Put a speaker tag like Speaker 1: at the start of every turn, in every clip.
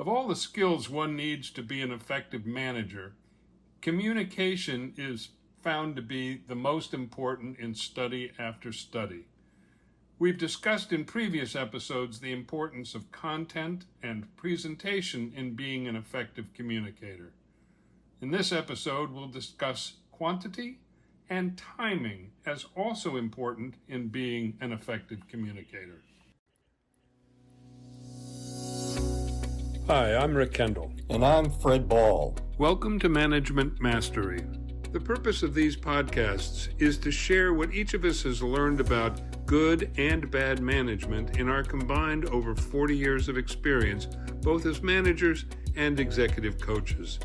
Speaker 1: Of all the skills one needs to be an effective manager, communication is found to be the most important in study after study. We've discussed in previous episodes the importance of content and presentation in being an effective communicator. In this episode, we'll discuss quantity and timing as also important in being an effective communicator. Hi, I'm Rick Kendall.
Speaker 2: And I'm Fred Ball.
Speaker 1: Welcome to Management Mastery. The purpose of these podcasts is to share what each of us has learned about good and bad management in our combined over 40 years of experience, both as managers and executive coaches.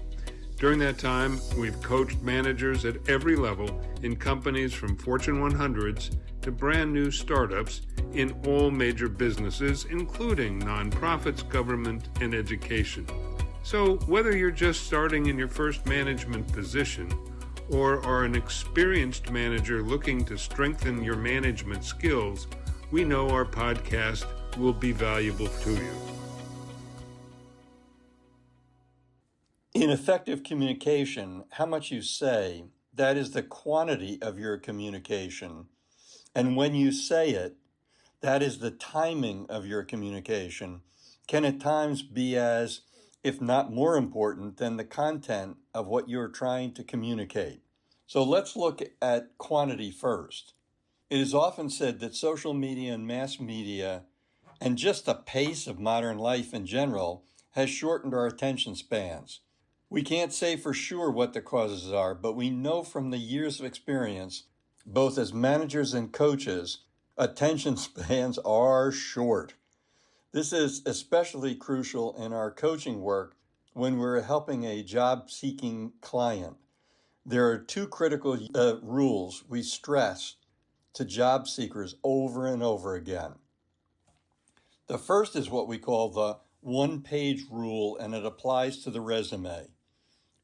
Speaker 1: During that time, we've coached managers at every level in companies from Fortune 100s to brand new startups in all major businesses, including nonprofits, government, and education. So whether you're just starting in your first management position or are an experienced manager looking to strengthen your management skills, we know our podcast will be valuable to you.
Speaker 2: In effective communication, how much you say, that is the quantity of your communication. And when you say it, that is the timing of your communication, can at times be as, if not more important, than the content of what you're trying to communicate. So let's look at quantity first. It is often said that social media and mass media, and just the pace of modern life in general, has shortened our attention spans. We can't say for sure what the causes are, but we know from the years of experience, both as managers and coaches, attention spans are short. This is especially crucial in our coaching work when we're helping a job-seeking client. There are two critical rules we stress to job seekers over and over again. The first is what we call the one-page rule, and it applies to the resume.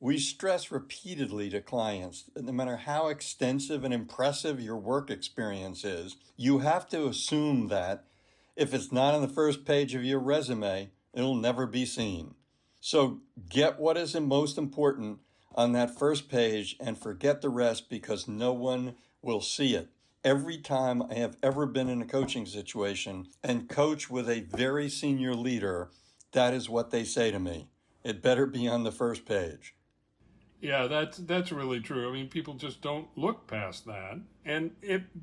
Speaker 2: We stress repeatedly to clients that no matter how extensive and impressive your work experience is, you have to assume that if it's not on the first page of your resume, it'll never be seen. So get what is most important on that first page and forget the rest because no one will see it. Every time I have ever been in a coaching situation and coach with a very senior leader, that is what they say to me. It better be on the first page.
Speaker 1: Yeah, that's really true. I mean, people just don't look past that. And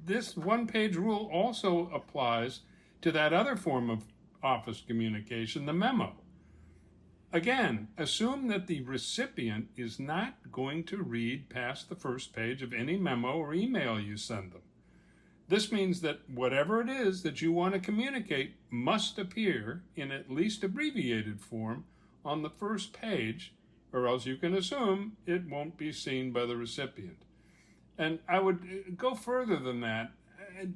Speaker 1: this one-page rule also applies to that other form of office communication, the memo. Again, assume that the recipient is not going to read past the first page of any memo or email you send them. This means that whatever it is that you want to communicate must appear in at least abbreviated form on the first page, or else you can assume it won't be seen by the recipient. And I would go further than that,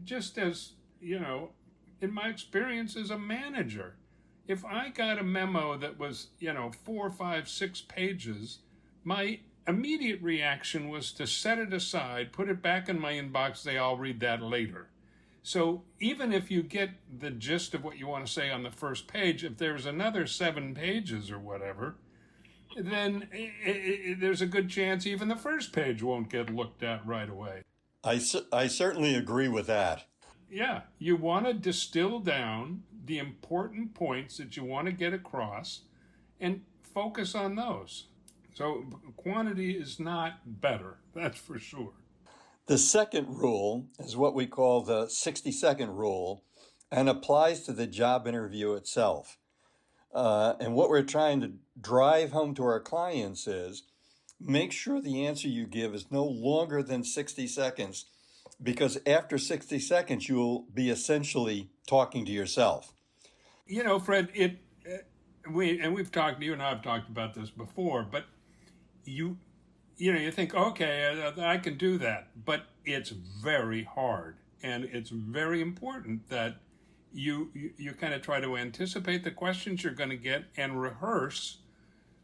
Speaker 1: just as, in my experience as a manager, if I got a memo that was, 4, 5, 6 pages, my immediate reaction was to set it aside, put it back in my inbox, say I'll read that later. So even if you get the gist of what you want to say on the first page, if there's another 7 pages or whatever, then there's a good chance even the first page won't get looked at right away.
Speaker 2: I certainly agree with that.
Speaker 1: Yeah, you want to distill down the important points that you want to get across and focus on those. So quantity is not better, that's for sure.
Speaker 2: The second rule is what we call the 60-second rule and applies to the job interview itself. And what we're trying to drive home to our clients is make sure the answer you give is no longer than 60 seconds, because after 60 seconds, you'll be essentially talking to yourself.
Speaker 1: Fred, we've talked, you and I have talked about this before, but you think, okay, I can do that, but it's very hard, and it's very important that you kind of try to anticipate the questions you're going to get and rehearse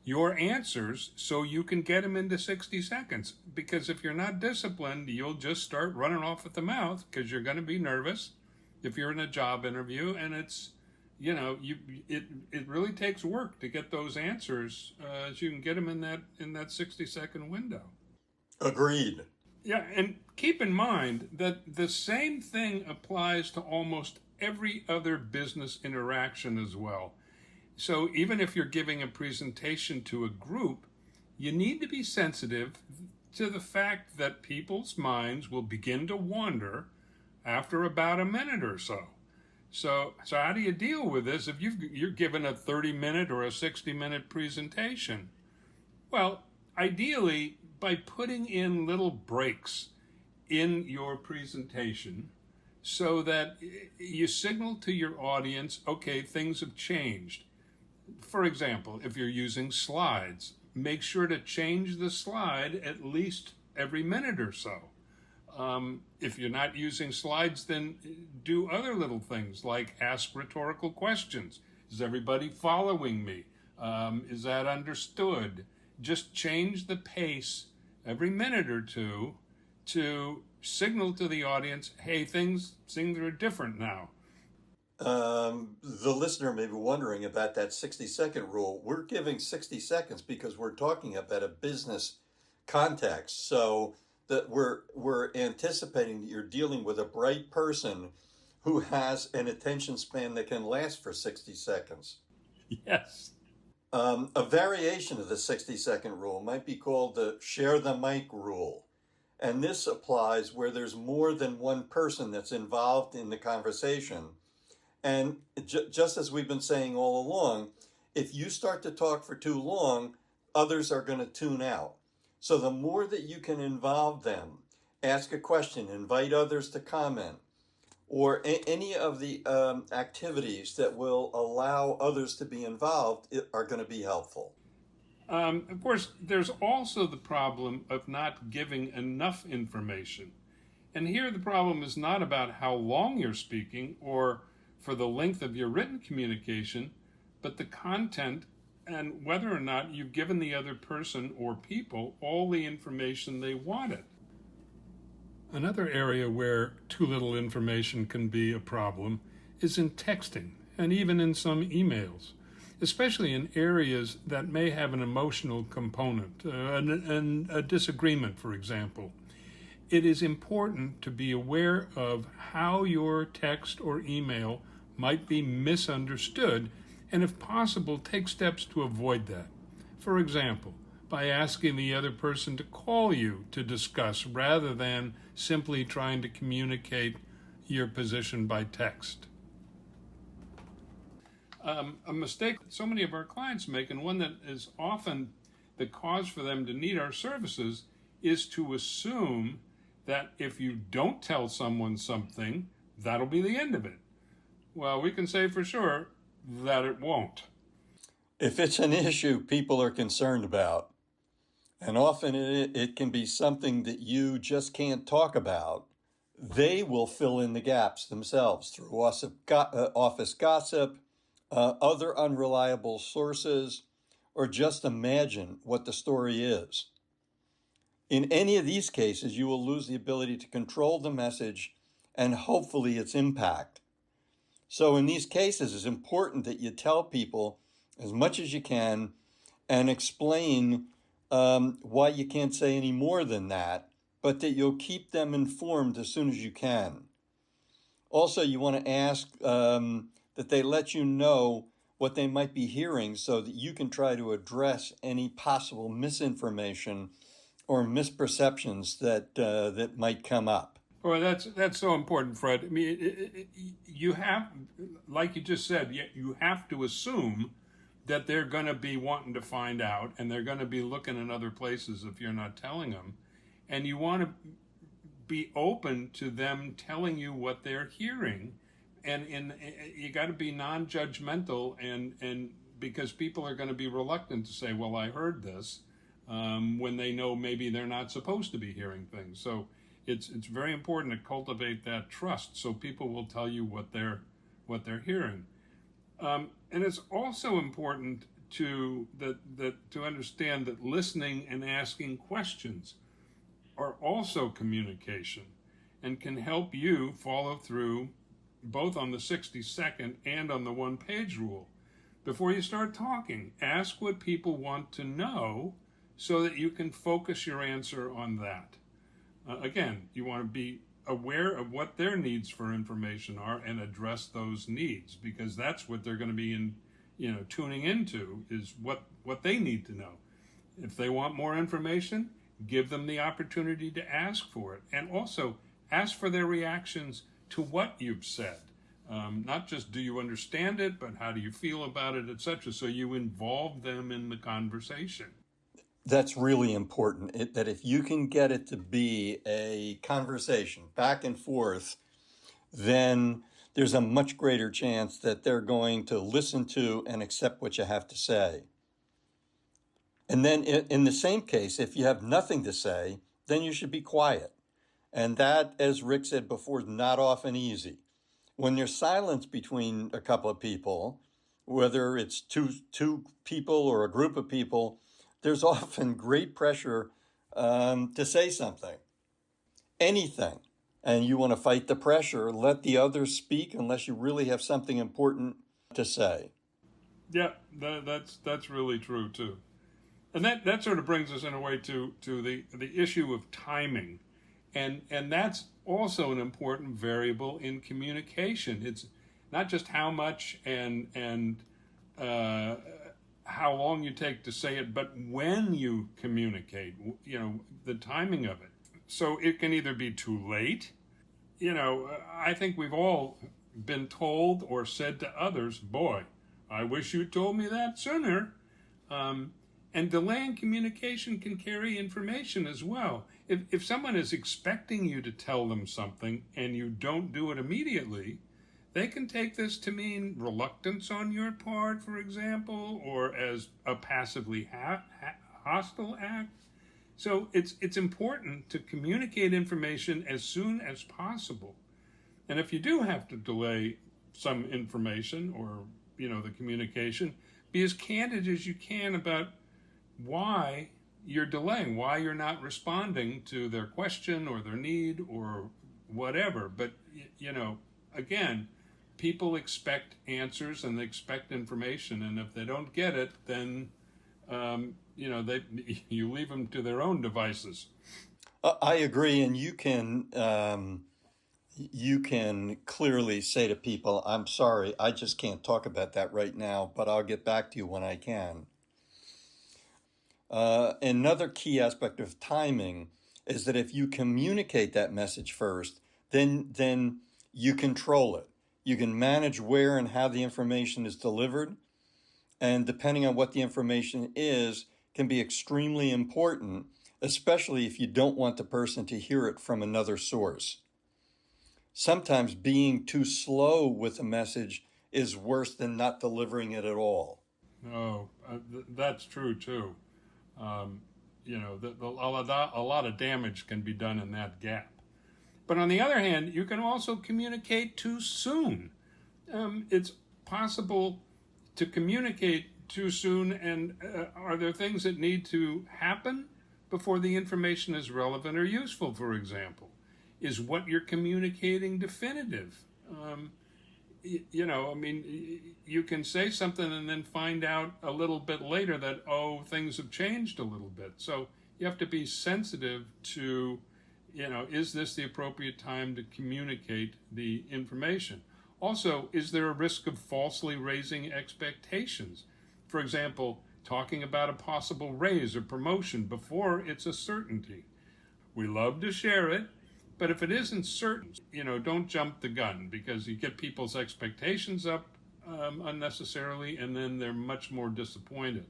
Speaker 1: your answers so you can get them into 60 seconds. Because if you're not disciplined, you'll just start running off at the mouth because you're going to be nervous if you're in a job interview, and it's, it really takes work to get those answers as you can get them in that 60-second window.
Speaker 2: Agreed.
Speaker 1: Yeah, and keep in mind that the same thing applies to almost every other business interaction as well. So even if you're giving a presentation to a group, you need to be sensitive to the fact that people's minds will begin to wander after about a minute or so. So how do you deal with this if you're given a 30-minute or a 60-minute presentation? Well, ideally, by putting in little breaks in your presentation so that you signal to your audience, okay, things have changed. For example, if you're using slides, make sure to change the slide at least every minute or so. If you're not using slides, then do other little things like ask rhetorical questions. Is everybody following me? Is that understood? Just change the pace every minute or two to signal to the audience, hey, things are different now.
Speaker 2: The listener may be wondering about that 60-second rule. We're giving 60 seconds because we're talking about a business context. So that we're anticipating that you're dealing with a bright person who has an attention span that can last for 60 seconds.
Speaker 1: Yes.
Speaker 2: A variation of the 60-second rule might be called the share the mic rule. And this applies where there's more than one person that's involved in the conversation. And just as we've been saying all along, if you start to talk for too long, others are going to tune out. So the more that you can involve them, ask a question, invite others to comment, or any of the activities that will allow others to be involved are going to be helpful.
Speaker 1: Of course, there's also the problem of not giving enough information. And here the problem is not about how long you're speaking or for the length of your written communication, but the content and whether or not you've given the other person or people all the information they wanted. Another area where too little information can be a problem is in texting and even in some emails, especially in areas that may have an emotional component, and a disagreement, for example. It is important to be aware of how your text or email might be misunderstood, and if possible, take steps to avoid that. For example, by asking the other person to call you to discuss rather than simply trying to communicate your position by text. A mistake that so many of our clients make, and one that is often the cause for them to need our services, is to assume that if you don't tell someone something, that'll be the end of it. Well, we can say for sure that it won't.
Speaker 2: If it's an issue people are concerned about, and often it can be something that you just can't talk about, they will fill in the gaps themselves through office gossip, other unreliable sources, or just imagine what the story is. In any of these cases, you will lose the ability to control the message and hopefully its impact. So in these cases, it's important that you tell people as much as you can and explain why you can't say any more than that, but that you'll keep them informed as soon as you can. Also, you want to ask that they let you know what they might be hearing so that you can try to address any possible misinformation or misperceptions that might come up.
Speaker 1: Well, that's so important, Fred. I mean, you have, like you just said, you have to assume that they're going to be wanting to find out, and they're going to be looking in other places if you're not telling them. And you want to be open to them telling you what they're hearing, and you got to be non-judgmental, and because people are going to be reluctant to say, "Well, I heard this," when they know maybe they're not supposed to be hearing things. So it's very important to cultivate that trust, so people will tell you what they're hearing. And it's also important to understand that listening and asking questions are also communication and can help you follow through both on the 60-second and on the one-page rule. Before you start talking, ask what people want to know so that you can focus your answer on that. Again, you want to be aware of what their needs for information are and address those needs, because that's what they're going to be tuning into, is what they need to know. If they want more information, give them the opportunity to ask for it, and also ask for their reactions to what you've said. Not just do you understand it, but how do you feel about it, etc. So you involve them in the conversation.
Speaker 2: That's really important, that if you can get it to be a conversation back and forth, then there's a much greater chance that they're going to listen to and accept what you have to say. And then in the same case, if you have nothing to say, then you should be quiet. And that, as Rick said before, is not often easy. When there's silence between a couple of people, whether it's two people or a group of people, there's often great pressure to say something, anything. And you want to fight the pressure, let the others speak unless you really have something important to say.
Speaker 1: Yeah, that's really true too. And that sort of brings us in a way to the issue of timing. And that's also an important variable in communication. It's not just how much and how long you take to say it, but when you communicate, the timing of it. So it can either be too late. I think we've all been told or said to others, boy, I wish you told me that sooner. And delaying communication can carry information as well. If someone is expecting you to tell them something and you don't do it immediately, they can take this to mean reluctance on your part, for example, or as a passively hostile act. So it's important to communicate information as soon as possible. And if you do have to delay some information or, the communication, be as candid as you can about why you're delaying, why you're not responding to their question or their need or whatever. But, again, people expect answers and they expect information. And if they don't get it, then, you leave them to their own devices.
Speaker 2: I agree. And you can clearly say to people, I'm sorry, I just can't talk about that right now, but I'll get back to you when I can. Another key aspect of timing is that if you communicate that message first, then you control it. You can manage where and how the information is delivered, and depending on what the information is, can be extremely important, especially if you don't want the person to hear it from another source. Sometimes being too slow with a message is worse than not delivering it at all.
Speaker 1: Oh, that's true too. A lot of damage can be done in that gap. But on the other hand, you can also communicate too soon. It's possible to communicate too soon, and are there things that need to happen before the information is relevant or useful, for example? Is what you're communicating definitive? You can say something and then find out a little bit later that, things have changed a little bit. So you have to be sensitive to, is this the appropriate time to communicate the information? Also, is there a risk of falsely raising expectations? For example, talking about a possible raise or promotion before it's a certainty. We love to share it, but if it isn't certain, don't jump the gun, because you get people's expectations up unnecessarily, and then they're much more disappointed.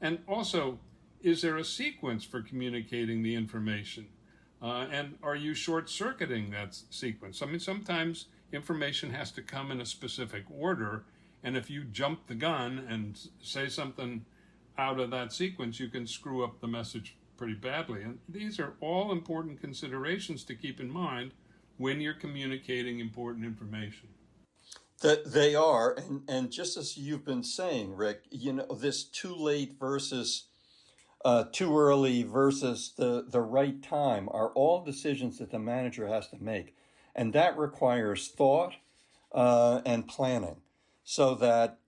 Speaker 1: And also, is there a sequence for communicating the information? And are you short-circuiting that sequence? Sometimes information has to come in a specific order, and if you jump the gun and say something out of that sequence, you can screw up the message pretty badly. And these are all important considerations to keep in mind when you're communicating important information.
Speaker 2: That they are, and just as you've been saying, Rick, this too late versus too early versus the right time are all decisions that the manager has to make. And that requires thought, and planning, so that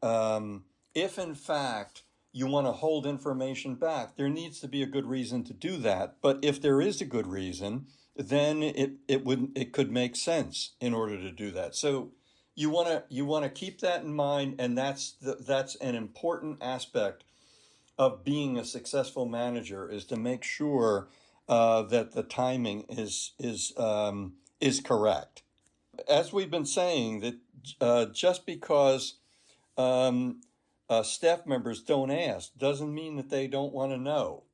Speaker 2: if in fact you want to hold information back, there needs to be a good reason to do that. But if there is a good reason, then it could make sense in order to do that. So you want to keep that in mind, and that's an important aspect of being a successful manager, is to make sure that the timing is correct. As we've been saying, that just because staff members don't ask doesn't mean that they don't want to know.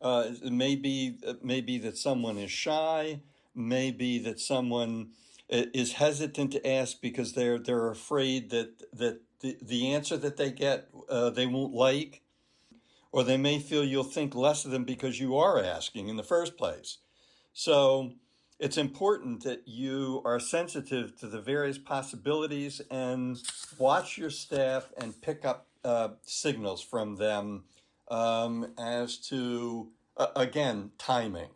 Speaker 2: It may be that someone is shy, maybe that someone is hesitant to ask because they're afraid that the answer that they get they won't like, or they may feel you'll think less of them because you are asking in the first place. So it's important that you are sensitive to the various possibilities and watch your staff and pick up signals from them as to, again, timing.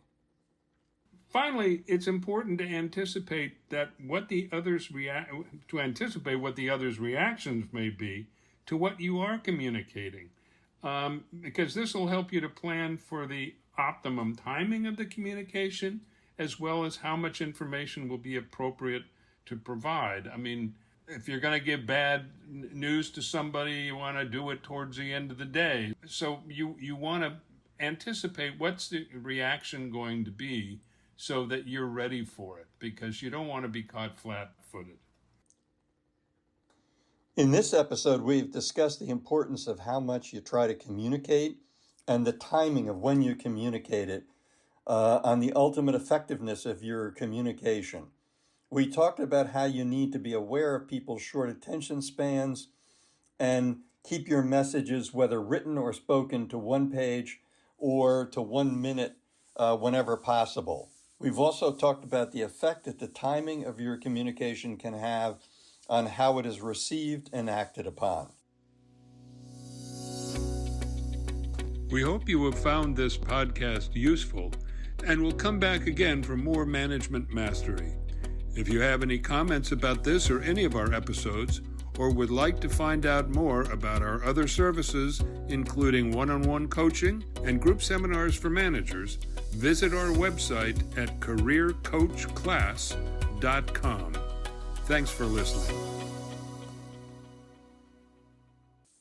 Speaker 1: Finally, it's important to anticipate what the others' reactions may be to what you are communicating, because this will help you to plan for the optimum timing of the communication, as well as how much information will be appropriate to provide. I mean, if you're going to give bad news to somebody, you want to do it towards the end of the day. So you want to anticipate what's the reaction going to be so that you're ready for it, because you don't want to be caught flat-footed.
Speaker 2: In this episode, we've discussed the importance of how much you try to communicate and the timing of when you communicate it on the ultimate effectiveness of your communication. We talked about how you need to be aware of people's short attention spans and keep your messages, whether written or spoken, to one page or to 1 minute whenever possible. We've also talked about the effect that the timing of your communication can have on how it is received and acted upon.
Speaker 1: We hope you have found this podcast useful and will come back again for more management mastery. If you have any comments about this or any of our episodes, or would like to find out more about our other services, including one-on-one coaching and group seminars for managers, visit our website at careercoachclass.com. Thanks for listening.